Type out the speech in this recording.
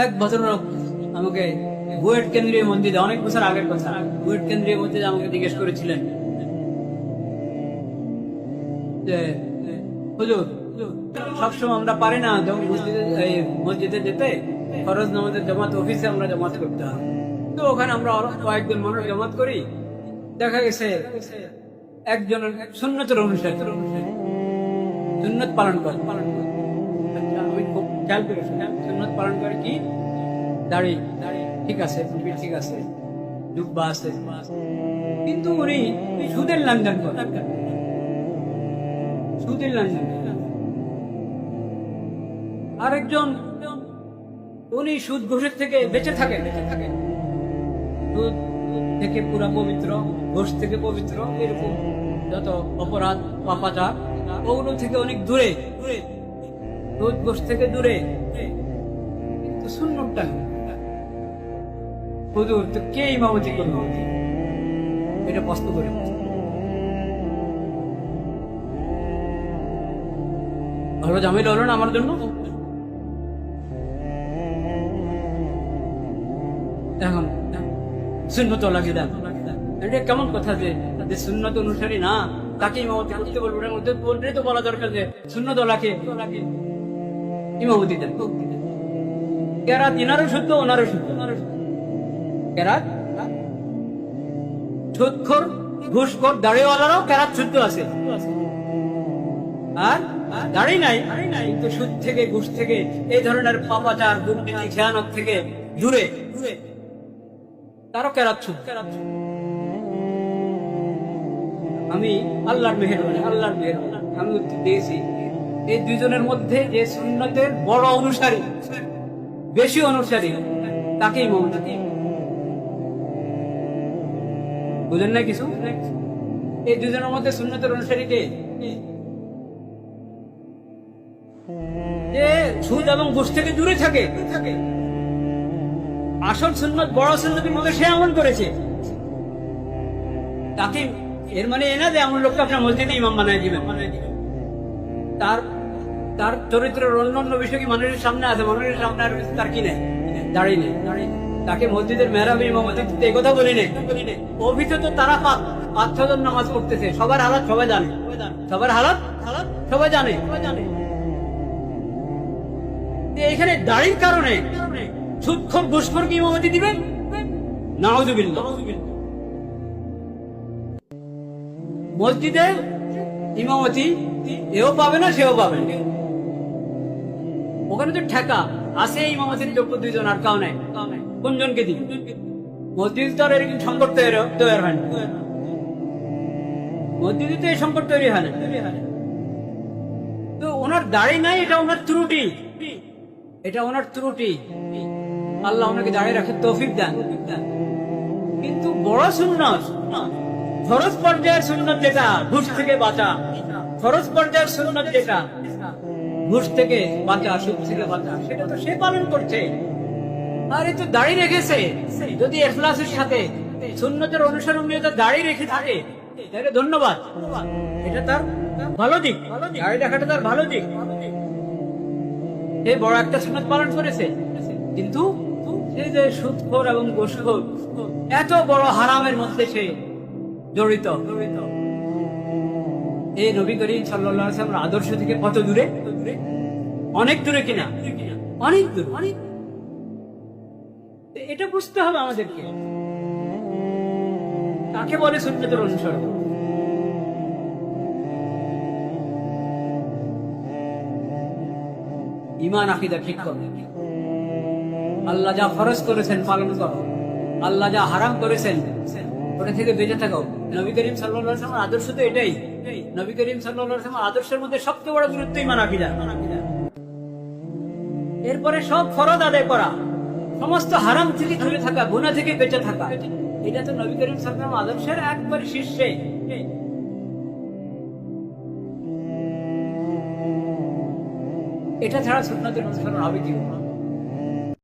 এক ভদ্রলোক আমাকে বুয়েট কেন্দ্রীয় মসজিদে, অনেক বছর আগের কথা, বুয়েট কেন্দ্রীয় মসজিদে আমাকে জিজ্ঞেস করেছিলেন যে হুজুর, সবসময় আমরা পারি না যখন মসজিদে যেতে, ফরজ নামাজের জামাত অফিসে আমরা জামাত করতে হয়, তো ওখানে আমরা কয়েকজন মানুষ জামাত করি। দেখা গেছে একজনের সুন্নতের অনুসারী সুন্নত পালন করে। আচ্ছা, আমি খুব খেয়াল করেছি, সুন্নত পালন করে কি, দাড়ি ঠিক আছে, টুপি ঠিক আছে, জুব্বা আছে, কিন্তু উনি সুদের লেনদেন করেন, সুদের লেনদেন। আরেকজন উনি সুদ ঘুষের থেকে বেঁচে থাকে, সুদ থেকে পুরা পবিত্র, ঘুষ থেকে পবিত্র, এরকম যত অপরাধ পাপাচার ওগুলো থেকে অনেক দূরে, সুদ ঘুষ থেকে দূরে, কিন্তু সুন্নতটা হুজুর তো কে ইমামতি করবে, এটা প্রশ্ন করে। ভালো জামিল হলো না আমার জন্য? এখন সুন্নত লাগিয়ে দেন, এটা কেমন কথা যে সুন্নত অনুসারী না তাকে ইমামতি করতে বলবো? এর মধ্যে বললে তো বলা দরকার যে সুন্নত লাকে ইমামতি দেন। কেরাত ইনারও শুদ্ধ, ওনারও শুদ্ধ। কেরাত সুদখোর, ঘুষখোর, দাড়িওয়ালারাও কেরাত শুদ্ধ আছে, আর দাড়ি নাই কিন্তু সুদ থেকে, ঘুষ থেকে, এই ধরনের পাপাচার, দুর্নীতি, খেয়ানত থেকে দূরে, তারও কেরাত শুদ্ধ। আমি আল্লাহর মেহেরবানি আমি উত্তর দিয়েছি, এই দুইজনের মধ্যে যে সুন্নতের বড় অনুসারী, বেশি অনুসারী, তাকেই ইমামতি। বুঝেন না কিছু? এই দুজনের মধ্যে সুন্নতের অনুসারী কে? যে সুদ এবং ঘুষ থেকে দূরে থাকে, আসল সুন্নত, বড় সুন্নতের মধ্যে সে আমল করেছে, তাকে। এর মানে এ না যে এমন লোককে আপনার মসজিদে ইমাম বানায় দিবেন, তার চরিত্রের অন্যান্য বিষয় কি মানুষের সামনে আছে? মানুষের সামনে আর তার কি নেই, দাঁড়িয়ে নেই, তাকে মসজিদের মেহরাবে ইমামতি দিতে, এই কথা বলি নেই। অভিযোগ তারা 5-6 জন নামাজ পড়তেছে, সবার হালাত সবাই জানে, সবার হালাত সবাই জানে। এখানে দাড়ির কারণে সুদখোর, ঘুষখোর কি ইমামতি দিবেন? নাউযুবিল্লাহ। মসজিদে ইমামতি এও পাবে না, সেও পাবে না। ওখানে তো ঠেকা আছে, ইমামতির যোগ্য 2 জন, আর কাউ নাই। কোনজনকে দিন? মসজিদ তো আর এরকম সংকট তৈরি হয় না, মসজিদে তো এই সংকট তৈরি হয় না। তো ওনার দাড়ি নাই, এটা ওনার ত্রুটি, এটা ওনার ত্রুটি। আল্লাহ ওনাকে দাঁড়িয়ে রাখার তৌফিক দেন। কিন্তু বড় সুন্নত, ফরজ পর্যায়ের সুন্নত যেটা, ঘুষ থেকে বাঁচা, ফরজ পর্যায়ের সুন্নত যেটা, ঘুষ থেকে বাঁচা, সুদ থেকে বাঁচা, সেটা তো সে পালন করছে। আর এই তো দাড়ি রেখেছে, যদি ইখলাসের সাথে সুন্নতের অনুসরণ নিয়ে দাড়ি রেখে থাকে, তাহলে ধন্যবাদ, এটা তার ভালো দিক, দাড়ি রাখাটা তার ভালো দিক। এই বড় একটা সুন্নত পালন করেছে, কিন্তু এই যে সুদখোর এবং ঘুষখোর, এত বড় হারামের মধ্যে সে জড়িত। এই নবী করিম সাল্লাল্লাহু আলাইহি ওয়াসাল্লামের আদর্শ থেকে কত দূরে? অনেক দূরে কিনা? অনেক দূর। এটা বুঝতে হবে আমাদেরকে, কাকে বলে সুন্নতের অনুসরণ। ঈমান আকীদা ঠিক করো, আল্লাহ যা ফরজ করেছেন পালন করো, আল্লাহ যা হারাম করেছেন ওটা থেকে বেঁচে থাকো। নবী করিম সাল্লাল্লাহু আলাইহি ওয়াসাল্লামের আদর্শ তো এটাই। নবী করিম সাল্লাল্লাহু আলাইহি ওয়াসাল্লামের আদর্শের মধ্যে সবচেয়ে বড় গুরুত্ব ঈমান আকীদা। এরপরে সব ফরজ আদায় করা, সমস্ত হারাম থেকে দূরে থাকা, গুনাহ থেকে বেঁচে থাকা, এটা তো নবী করিম সাল্লাল্লাহু আলাইহি ওয়াসাল্লামের আদর্শের একবারে শীর্ষে। এটা ছাড়া সুন্নতের অনুসরণ হবে কি?